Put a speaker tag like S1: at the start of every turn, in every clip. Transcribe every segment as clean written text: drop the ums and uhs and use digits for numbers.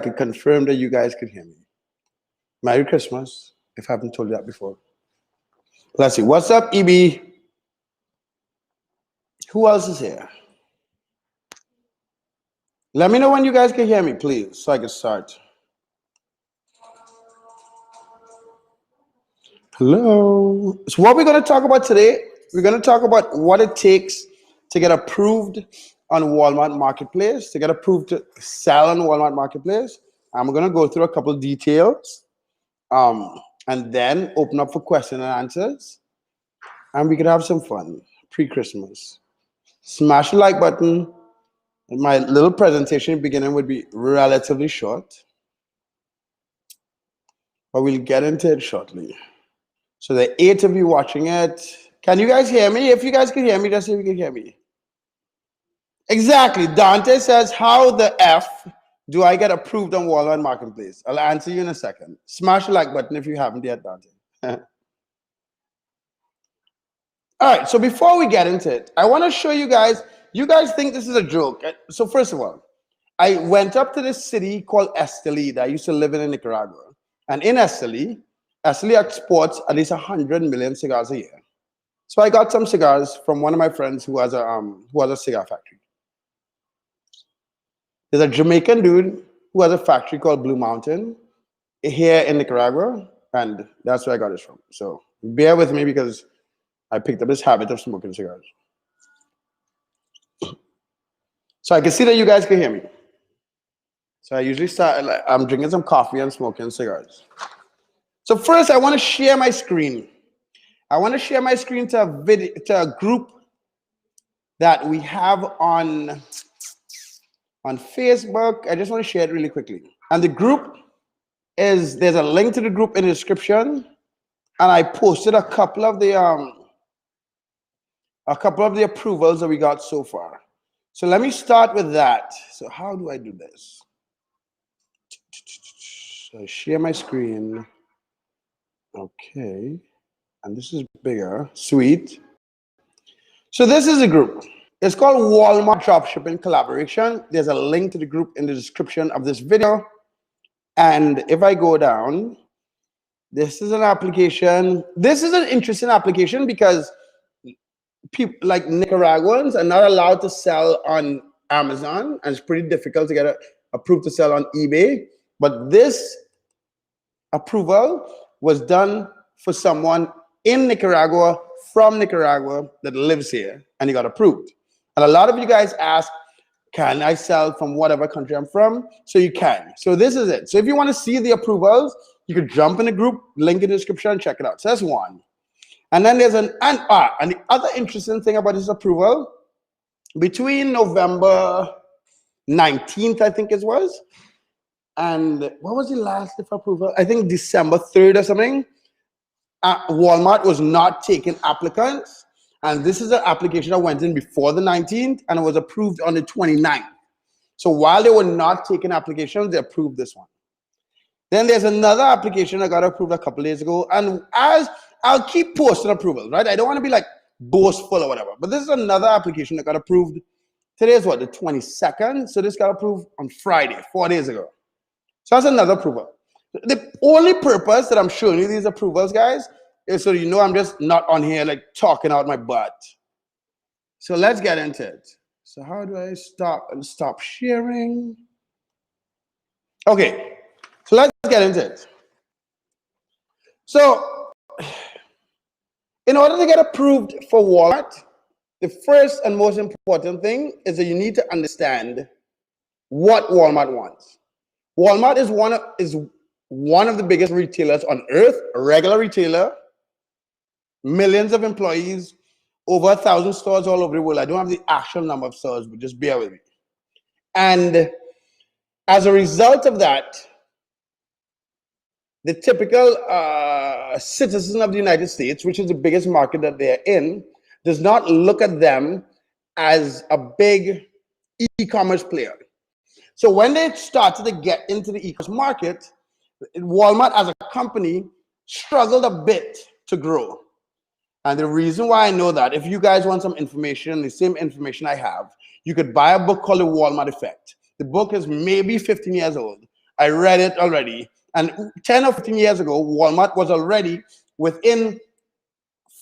S1: could confirm that you guys could hear me. Merry Christmas, if I haven't told you that before. Let's see. What's up, EB? Who else is here? Let me know when you guys can hear me, please, so I can start. Hello. So what we're going to talk about today, we're going to talk about what it takes to get approved on Walmart Marketplace, to get approved to sell on Walmart Marketplace. And we're going to go through a couple of details and then open up for question and answers. And we can have some fun pre-Christmas. Smash the like button. My little presentation beginning would be relatively short, but we'll get into it shortly. So the 8 of you watching it, can you guys hear me? If you guys can hear me, just say if you can hear me. Exactly. Dante says, how the F do I get approved on Walmart Marketplace? I'll answer you in a second. Smash the like button if you haven't yet, Dante. All right, so before we get into it, I want to show you guys think this is a joke. So first of all, I went up to this city called Esteli that I used to live in Nicaragua. And in Esteli exports at least 100 million cigars a year. So I got some cigars from one of my friends who has a cigar factory. There's a Jamaican dude who has a factory called Blue Mountain here in Nicaragua, and that's where I got it from. So bear with me because I picked up this habit of smoking cigars. So I can see that you guys can hear me. So I usually start, I'm drinking some coffee and smoking cigars. So first I want to share my screen. I want to share my screen to a group that we have on Facebook. I just want to share it really quickly. And the group there's a link to the group in the description. And I posted a couple of the approvals that we got so far. So let me start with that. So how do I do this? So I share my screen. Okay. And this is bigger. Sweet. So this is a group. It's called Walmart Dropshipping Collaboration. There's a link to the group in the description of this video. And if I go down, this is an application. This is an interesting application because people like Nicaraguans are not allowed to sell on Amazon, and it's pretty difficult to get approved to sell on eBay. But this approval was done for someone in Nicaragua, from Nicaragua, that lives here, and he got approved. And a lot of you guys ask, can I sell from whatever country I'm from? So you can. So this is it. So if you want to see the approvals, you could jump in the group, link in the description, and check it out. So that's one. And then there's and the other interesting thing about this approval, between November 19th, I think it was, and what was the last approval? I think December 3rd or something. Walmart was not taking applicants, and this is an application that went in before the 19th, and it was approved on the 29th. So while they were not taking applications, they approved this one. Then there's another application that got approved a couple days ago, and as I'll keep posting approvals, right? I don't want to be like boastful or whatever, but this is another application that got approved. Today is what, the 22nd? So this got approved on Friday, 4 days ago. So that's another approval. The only purpose that I'm showing you these approvals, guys, is so you know I'm just not on here like talking out my butt. So let's get into it. So how do I stop sharing? Okay, so let's get into it. So in order to get approved for Walmart, the first and most important thing is that you need to understand what Walmart wants. Walmart is one of the biggest retailers on earth, a regular retailer, millions of employees, over 1,000 stores all over the world. I don't have the actual number of stores, but just bear with me. And as a result of that, the typical citizen of the United States, which is the biggest market that they're in, does not look at them as a big e-commerce player. So when they started to get into the e-commerce market, Walmart as a company struggled a bit to grow. And the reason why I know that, if you guys want some information, the same information I have, you could buy a book called The Walmart Effect. The book is maybe 15 years old. I read it already. And 10 or 15 years ago, Walmart was already within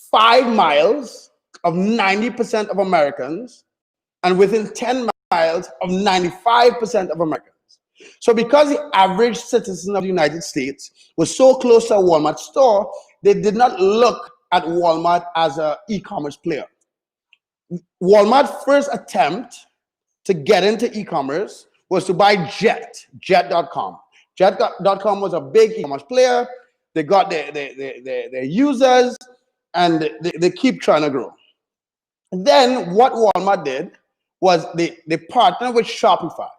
S1: 5 miles of 90% of Americans and within 10 miles of 95% of Americans. So because the average citizen of the United States was so close to a Walmart store, they did not look at Walmart as an e-commerce player. Walmart's first attempt to get into e-commerce was to buy Jet.com. Jet.com was a big e-commerce player. They got their users, and they keep trying to grow. And then what Walmart did was they partnered with Shopify.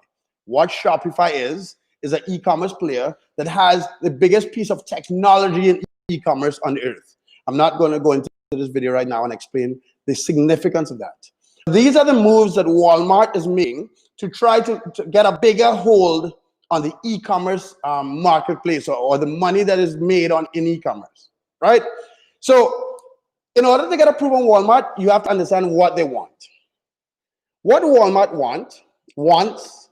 S1: What Shopify is an e-commerce player that has the biggest piece of technology in e-commerce on earth. I'm not going to go into this video right now and explain the significance of that. These are the moves that Walmart is making to try to get a bigger hold on the e-commerce marketplace, or the money that is made in e-commerce, right? So in order to get approved on Walmart, you have to understand what they want. What Walmart wants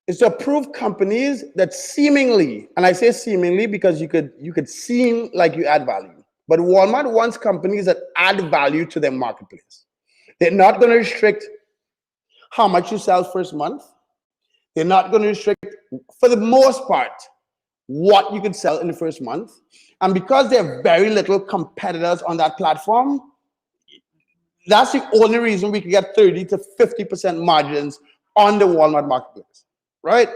S1: is to approve companies that seemingly, and I say seemingly because you could seem like you add value, but Walmart wants companies that add value to their marketplace. They're not going to restrict how much you sell first month. They're not going to restrict, for the most part, what you could sell in the first month. And because there are very little competitors on that platform, that's the only reason we can get 30 to 50% margins on the Walmart marketplace, right?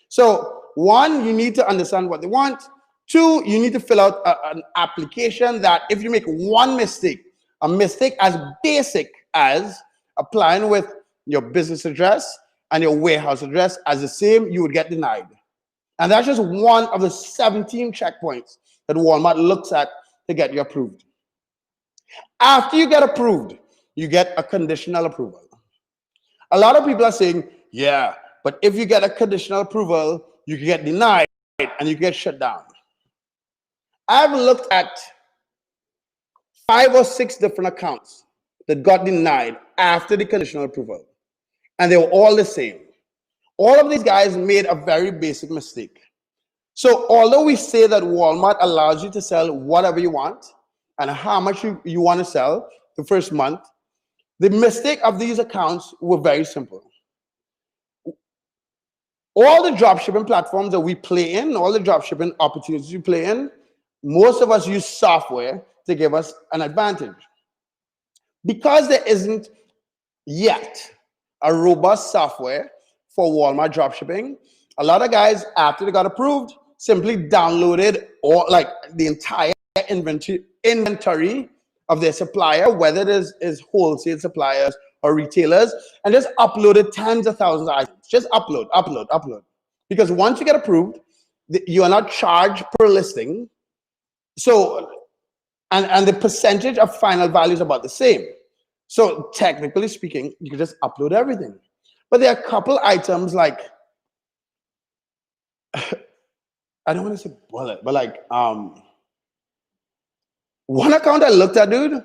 S1: So one, you need to understand what they want. Two, you need to fill out an application that if you make one mistake, a mistake as basic as applying with your business address and your warehouse address as the same, you would get denied. And that's just one of the 17 checkpoints that Walmart looks at to get you approved. After you get approved, you get a conditional approval. A lot of people are saying, yeah, but if you get a conditional approval, you can get denied and you get shut down. I've looked at 5 or 6 different accounts that got denied after the conditional approval, and they were all the same. All of these guys made a very basic mistake. So although we say that Walmart allows you to sell whatever you want and how much you want to sell the first month, the mistake of these accounts were very simple. All the dropshipping platforms that we play in, all the dropshipping opportunities we play in, most of us use software to give us an advantage. Because there isn't yet a robust software for Walmart dropshipping, a lot of guys, after they got approved, simply downloaded like the entire inventory of their supplier, whether it is wholesale suppliers or retailers, and just uploaded tens of thousands of items. Just upload. Because once you get approved, you are not charged per listing. So, and the percentage of final value is about the same. So technically speaking, you can just upload everything. But there are a couple items like, I don't want to say bullet, but like one account I looked at, dude,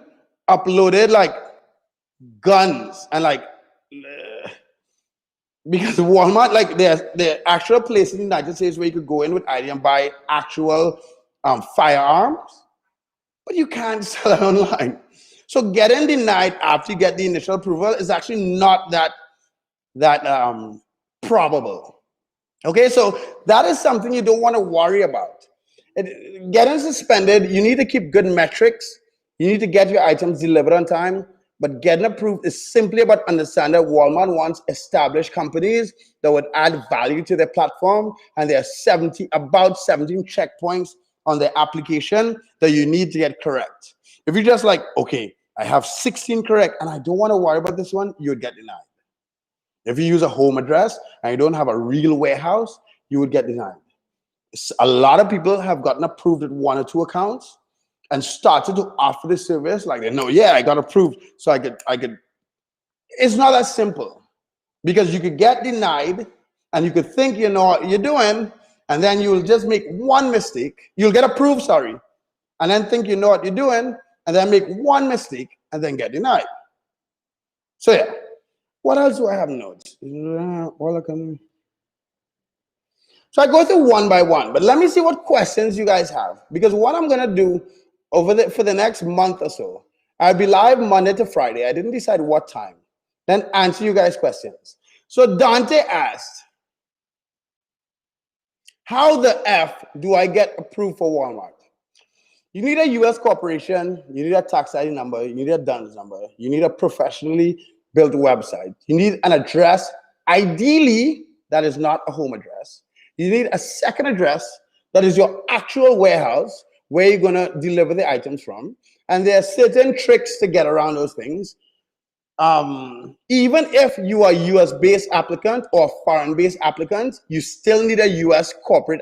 S1: uploaded like guns and like, because Walmart, like the actual place in the United States where you could go in with ID and buy actual firearms, but you can't sell it online. So getting denied after you get the initial approval is actually not that probable. Okay, so that is something you don't want to worry about. Getting suspended, you need to keep good metrics. You need to get your items delivered on time. But getting approved is simply about understanding that Walmart wants established companies that would add value to their platform. And there are about 17 checkpoints on their application that you need to get correct. If you're just like, okay, I have 16 correct and I don't want to worry about this one, you would get denied. If you use a home address and you don't have a real warehouse, you would get denied. A lot of people have gotten approved at 1 or 2 accounts and started to offer the service like they know, yeah, I got approved, so I could. It's not that simple, because you could get denied and you could think you know what you're doing, and then you'll just make one mistake. You'll get approved, sorry, and then think you know what you're doing, and then make one mistake and then get denied. So yeah, what else do I have notes? All I can. So I go through one by one, but let me see what questions you guys have, because what I'm gonna do for the next month or so, I'll be live Monday to Friday. I didn't decide what time. Then answer you guys' questions. So Dante asked, how the F do I get approved for Walmart? You need a US corporation, you need a tax ID number, you need a DUNS number, you need a professionally built website, you need an address, ideally that is not a home address. You need a second address that is your actual warehouse where you're gonna deliver the items from. And there are certain tricks to get around those things. Even if you are a US-based applicant or foreign-based applicant, you still need a US corporate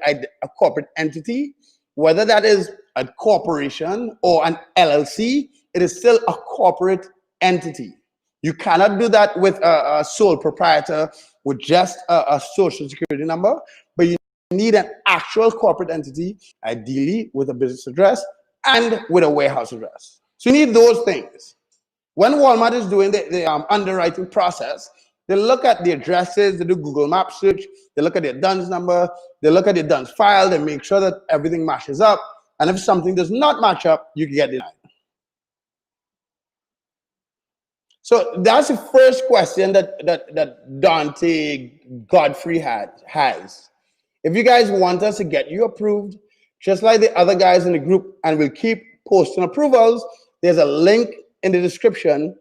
S1: entity, whether that is a corporation or an LLC. It is still a corporate entity. You cannot do that with a sole proprietor with just a social security number, but you need an actual corporate entity, ideally with a business address and with a warehouse address. So you need those things. When Walmart is doing the underwriting process, they look at the addresses, they do Google Map search, they look at their DUNS number, they look at their DUNS file, they make sure that everything matches up. And if something does not match up, you can get denied. So that's the first question that Dante Godfrey has. If you guys want us to get you approved, just like the other guys in the group, and we'll keep posting approvals, there's a link in the description.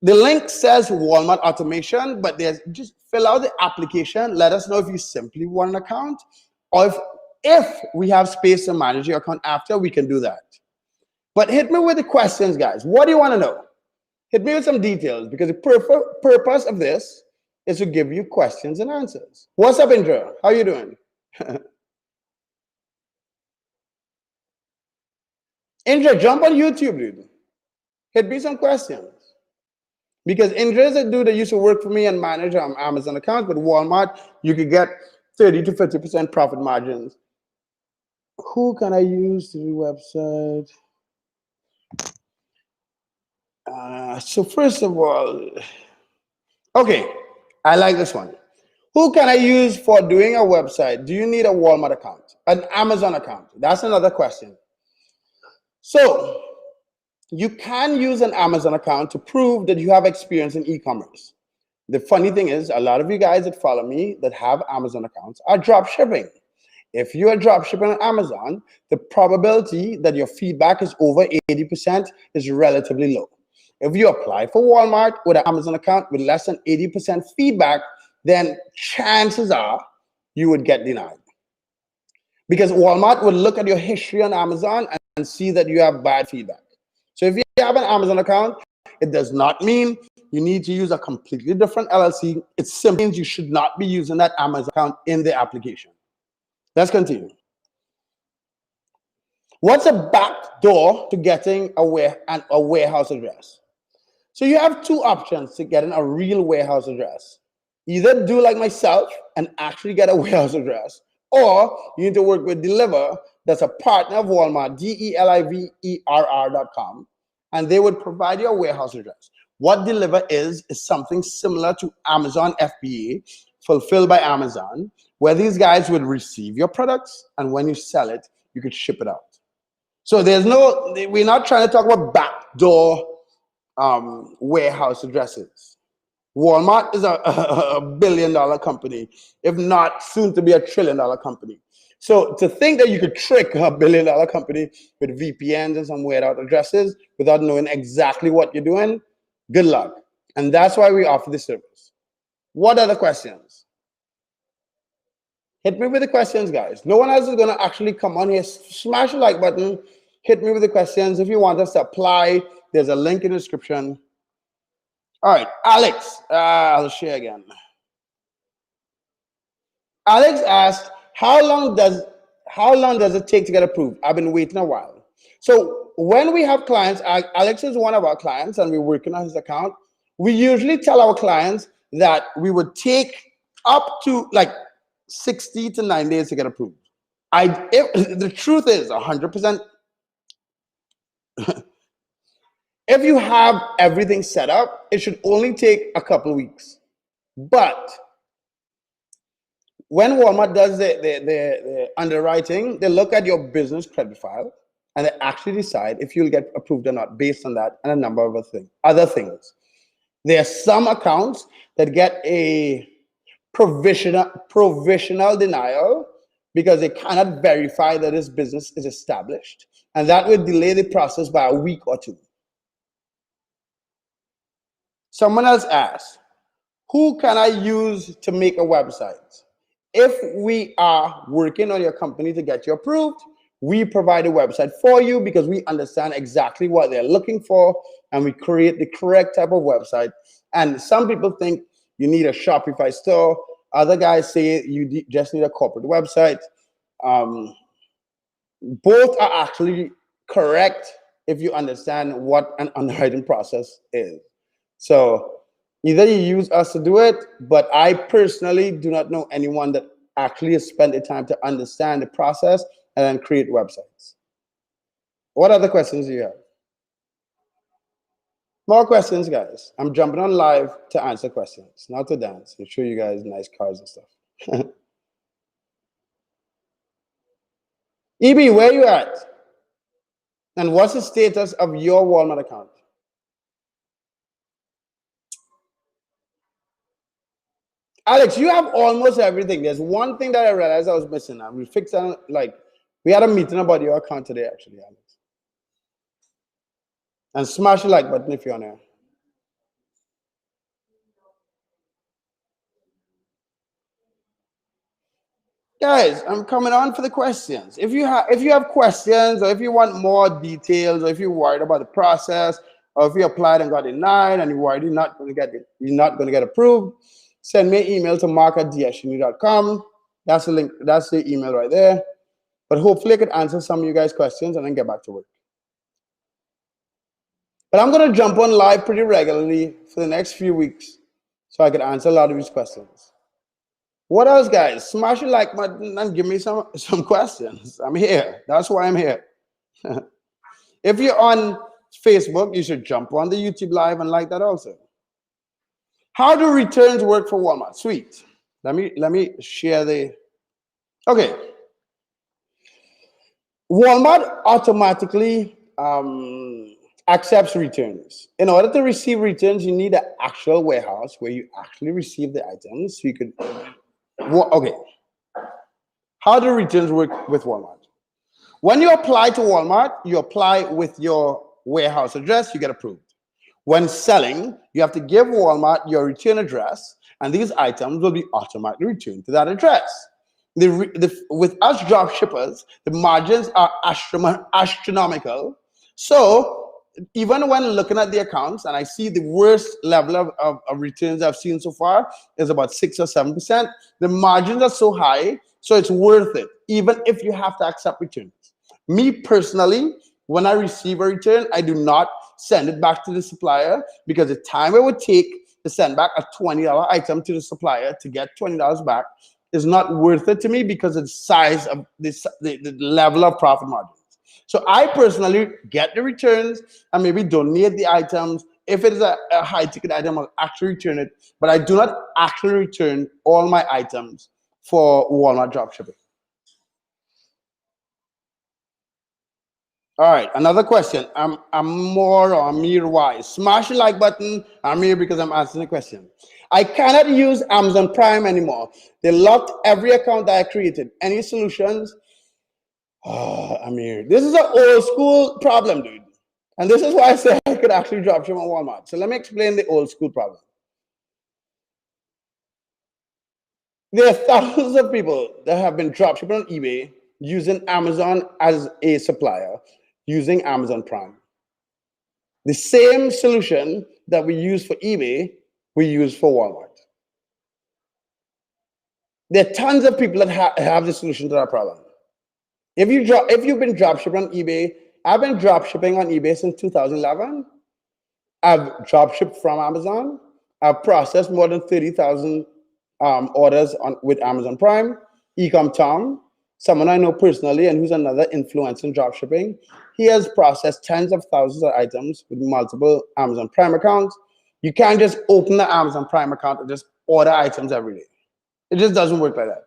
S1: The link says Walmart automation, but there's just fill out the application. Let us know if you simply want an account, or if we have space to manage your account after, we can do that. But hit me with the questions, guys. What do you want to know? Hit me with some details, because the purpose of this is to give you questions and answers. What's up, Indra? How you doing? Indra, jump on YouTube, dude. Hit me some questions. Because Indra is a dude that used to work for me and manage Amazon accounts, but Walmart, you could get 30 to 50% profit margins. Who can I use to do website? So first of all, okay, I like this one. Who can I use for doing a website? Do you need a Walmart account? An Amazon account? That's another question. So you can use an Amazon account to prove that you have experience in e-commerce. The funny thing is, a lot of you guys that follow me that have Amazon accounts are drop shipping. If you are drop shipping on Amazon, the probability that your feedback is over 80% is relatively low. If you apply for Walmart with an Amazon account with less than 80% feedback, then chances are you would get denied. Because Walmart would look at your history on Amazon and see that you have bad feedback. So if you have an Amazon account, it does not mean you need to use a completely different LLC. It simply means you should not be using that Amazon account in the application. Let's continue. What's a back door to getting a warehouse address? So you have two options to getting a real warehouse address. Either do like myself and actually get a warehouse address, or you need to work with Deliverr, that's a partner of Walmart, DELIVERR.com, and they would provide you a warehouse address. What Deliverr is something similar to Amazon FBA, fulfilled by Amazon, where these guys would receive your products, and when you sell it, you could ship it out. So we're not trying to talk about backdoor warehouse addresses. Walmart is a billion-dollar company, if not soon to be $1 trillion company. So to think that you could trick a billion-dollar company with VPNs and some weird out addresses without knowing exactly what you're doing, good luck. And that's why we offer this service. What other questions? Hit me with the questions, guys. No one else is going to actually come on here. Smash the like button. Hit me with the questions. If you want us to apply, there's a link in the description. All right, Alex, I'll share again. Alex asked, how long does it take to get approved? I've been waiting a while. So when we have clients, Alex is one of our clients and we're working on his account. We usually tell our clients that we would take up to like 60 to 90 days to get approved. The truth is 100%. If you have everything set up, it should only take a couple of weeks. But when Walmart does the underwriting, they look at your business credit file and they actually decide if you'll get approved or not based on that and a number of other things. There are some accounts that get a provisional denial because they cannot verify that this business is established, and that would delay the process by a week or two. Someone else asked, who can I use to make a website? If we are working on your company to get you approved, we provide a website for you because we understand exactly what they're looking for, and we create the correct type of website. And some people think you need a Shopify store. Other guys say you just need a corporate website. Both are actually correct if you understand what an underwriting process is. So either you use us to do it, but I personally do not know anyone that actually has spent the time to understand the process and then create websites. What other questions do you have? More questions, guys. I'm jumping on live to answer questions, not to dance and show you guys nice cars and stuff. EB, where you at? And what's the status of your Walmart account? Alex, you have almost everything. There's one thing that I realized I was missing. We fixed it. Like, we had a meeting about your account today, actually, Alex. And smash the like button if you're on there. Guys, I'm coming on for the questions. If you have questions, or if you want more details, or if you're worried about the process, or if you applied and got denied and you're worried you're not going to get approved, send me an email to mark@dsgenie.com. That's the link. That's the email right there. But hopefully I could answer some of you guys' questions and then get back to work. But I'm going to jump on live pretty regularly for the next few weeks so I can answer a lot of these questions. What else, guys? Smash the like button and give me some questions. I'm here. That's why I'm here. If you're on Facebook, you should jump on the YouTube live and like that also. How do returns work for Walmart? Sweet. Let me share the. Okay. Walmart automatically accepts returns. In order to receive returns, you need an actual warehouse where you actually receive the items. So you could. Okay. How do returns work with Walmart? When you apply to Walmart, you apply with your warehouse address, you get approved. When selling, you have to give Walmart your return address, and these items will be automatically returned to that address. With us drop shippers, the margins are astronomical. So even when looking at the accounts, and I see the worst level of returns I've seen so far is about 6 or 7%, the margins are so high, so it's worth it, even if you have to accept returns. Me personally, when I receive a return, I do not send it back to the supplier because the time it would take to send back a $20 item to the supplier to get $20 back is not worth it to me because of the size of the level of profit margins. So I personally get the returns and maybe donate the items. If it is a high ticket item, I'll actually return it, but I do not actually return all my items for Walmart dropshipping. All right, another question. Amor or Amir, why? Smash the like button, Amir, because I'm answering the question. I cannot use Amazon Prime anymore. They locked every account that I created. Any solutions? Oh, Amir, this is an old school problem, dude. And this is why I said I could actually dropship on Walmart. So let me explain the old school problem. There are thousands of people that have been dropshipping on eBay using Amazon as a supplier, using Amazon Prime. The same solution that we use for eBay, we use for Walmart. There are tons of people that have the solution to that problem. If you've been dropshipping on eBay, I've been dropshipping on eBay since 2011. I've dropshipped from Amazon. I've processed more than 30,000 orders with Amazon Prime. Ecom Tom, someone I know personally and who's another influencer in dropshipping, he has processed tens of thousands of items with multiple Amazon Prime accounts. You can't just open the Amazon Prime account and just order items every day. It just doesn't work like that.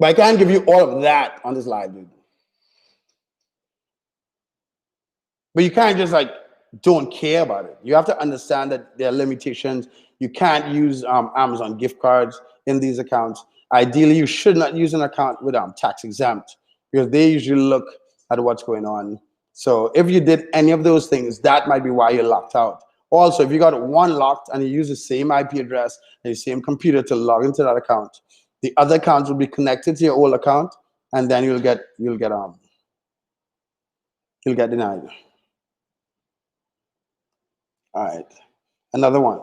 S1: But I can't give you all of that on this live, dude. But you can't just like don't care about it. You have to understand that there are limitations. You can't use Amazon gift cards in these accounts. Ideally, you should not use an account with tax exempt because they usually look at what's going on. So if you did any of those things, that might be why you're locked out. Also, if you got one locked and you use the same IP address and the same computer to log into that account, the other accounts will be connected to your old account, and then you'll get denied. All right, another one.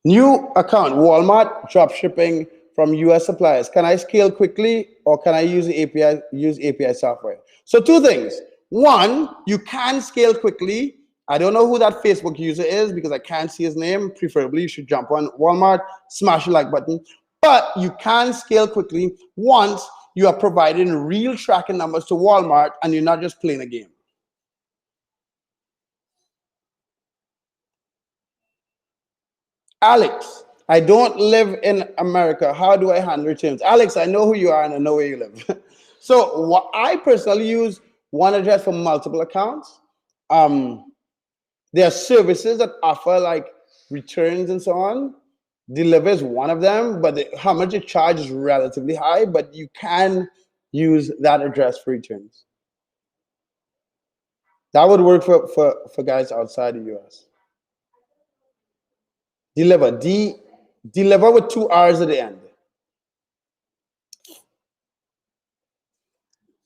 S1: New account, Walmart drop shipping from US suppliers. Can I scale quickly or can I use the API software? So two things. One, you can scale quickly. I don't know who that Facebook user is because I can't see his name. Preferably you should jump on Walmart, smash the like button. But you can scale quickly once you are providing real tracking numbers to Walmart and you're not just playing a game. Alex, I don't live in America. How do I handle returns? Alex, I know who you are and I know where you live. So what I personally use one address for multiple accounts. There are services that offer like returns and so on. Deliver is one of them, but how much it charges is relatively high, but you can use that address for returns. That would work for guys outside the US. Deliver, deliver with 2 R's at the end.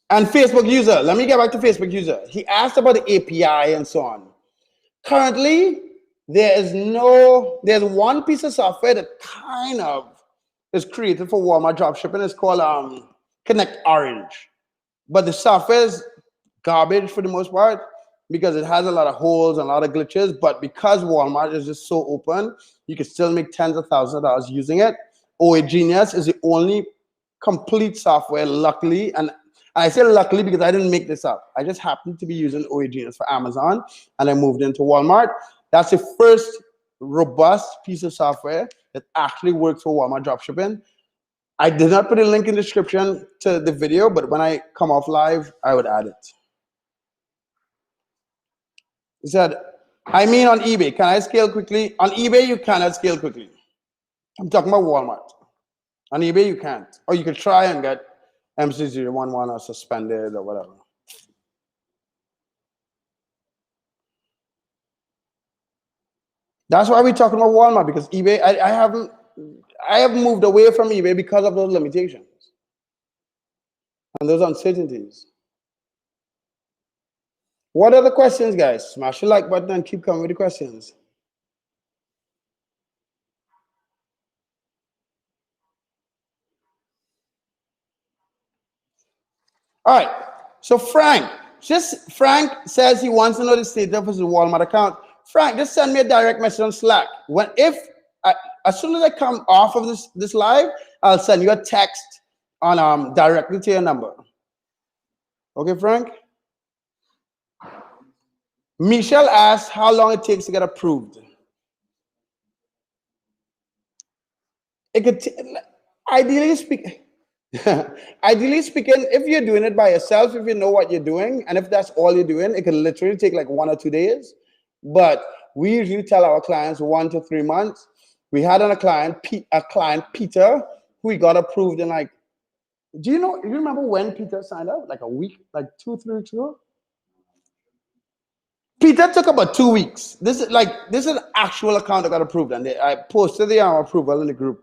S1: And Facebook user, let me get back to Facebook user. He asked about the API and so on. Currently, there's one piece of software that kind of is created for Walmart dropshipping. It's called Connect Orange. But the software is garbage for the most part because it has a lot of holes and a lot of glitches. But because Walmart is just so open, you can still make tens of thousands of dollars using it. OA Genius is the only complete software, luckily, and I say luckily because I didn't make this up. I just happened to be using OA Genius for Amazon, and I moved into Walmart. That's the first robust piece of software that actually works for Walmart dropshipping. I did not put a link in the description to the video, but when I come off live, I would add it. He said, I mean on eBay, can I scale quickly? On eBay, you cannot scale quickly. I'm talking about Walmart. On eBay, you can't. Or you could try and get MC011 or suspended or whatever. That's why we're talking about Walmart, because eBay, I haven't moved away from eBay because of those limitations and those uncertainties. What are the questions, guys? Smash the like button and keep coming with the questions. All right, so Frank says he wants to know the status of his Walmart account. Frank, just send me a direct message on Slack. As soon as I come off of this live, I'll send you a text on directly to your number. Okay, Frank? Michelle asked how long it takes to get approved. It could ideally speaking, if you're doing it by yourself, if you know what you're doing, and if that's all you're doing, it can literally take like 1 or 2 days. But we usually tell our clients 1 to 3 months. We had a client, Peter, who we got approved in like, do you remember when Peter signed up? Like a week, like 2, 3 weeks ago? Peter took about 2 weeks. This is an actual account that got approved, and I posted the approval in the group,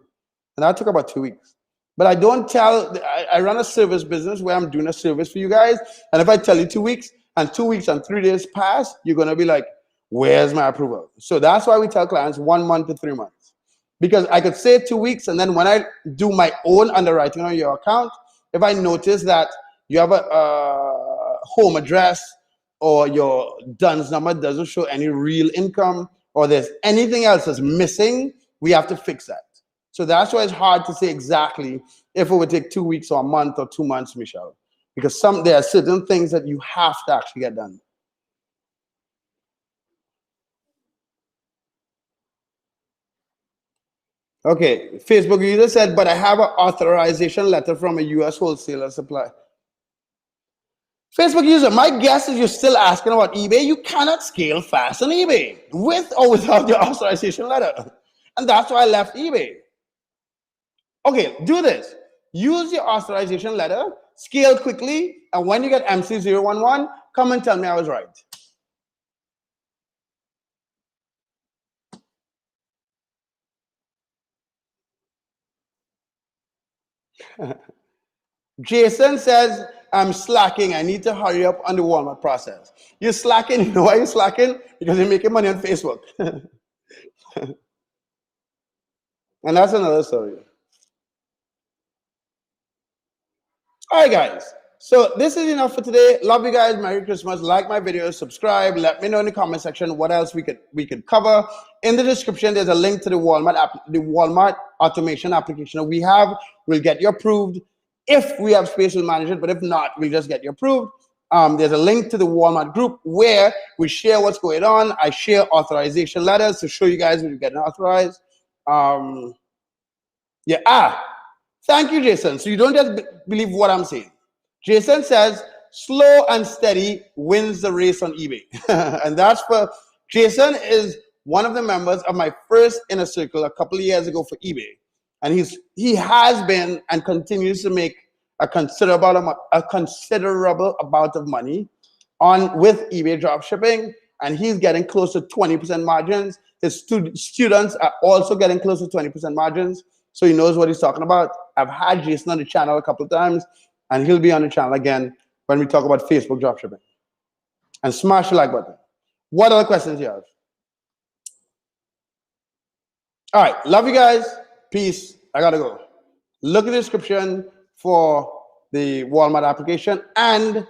S1: and that took about 2 weeks. But I don't tell. I run a service business where I'm doing a service for you guys, and if I tell you 2 weeks, and 2 weeks and 3 days pass, you're gonna be like, "Where's my approval?" So that's why we tell clients 1 month to 3 months, because I could say 2 weeks, and then when I do my own underwriting on your account, if I notice that you have a home address, or your DUNS number doesn't show any real income, or there's anything else that's missing, we have to fix that. So that's why it's hard to say exactly if it would take 2 weeks or a month or 2 months, Michelle, because there are certain things that you have to actually get done. Okay, Facebook user said, but I have an authorization letter from a US wholesaler supply. Facebook user, my guess is you're still asking about eBay. You cannot scale fast on eBay with or without your authorization letter. And that's why I left eBay. Okay, do this. Use your authorization letter, scale quickly, and when you get MC011, come and tell me I was right. Jason says, I'm slacking. I need to hurry up on the Walmart process. You're slacking. You know why you're slacking? Because you're making money on Facebook. And that's another story. All right, guys. So this is enough for today. Love you guys. Merry Christmas. Like my videos, subscribe. Let me know in the comment section what else we could cover. In the description, there's a link to the Walmart automation application that we have. We'll get you approved. If we have space, we'll manage it. But if not, we'll just get you approved. There's a link to the Walmart group where we share what's going on. I share authorization letters to show you guys when you're getting authorized. Thank you, Jason. So you don't just believe what I'm saying. Jason says, slow and steady wins the race on eBay. And that's for, Jason is one of the members of my first inner circle a couple of years ago for eBay. And he has been and continues to make a considerable amount of money with eBay dropshipping. And he's getting close to 20% margins. His students are also getting close to 20% margins. So he knows what he's talking about. I've had Jason on the channel a couple of times, and he'll be on the channel again when we talk about Facebook dropshipping. And smash the like button. What other questions you have? All right, love you guys. Peace. I gotta go. Look in the description for the Walmart application and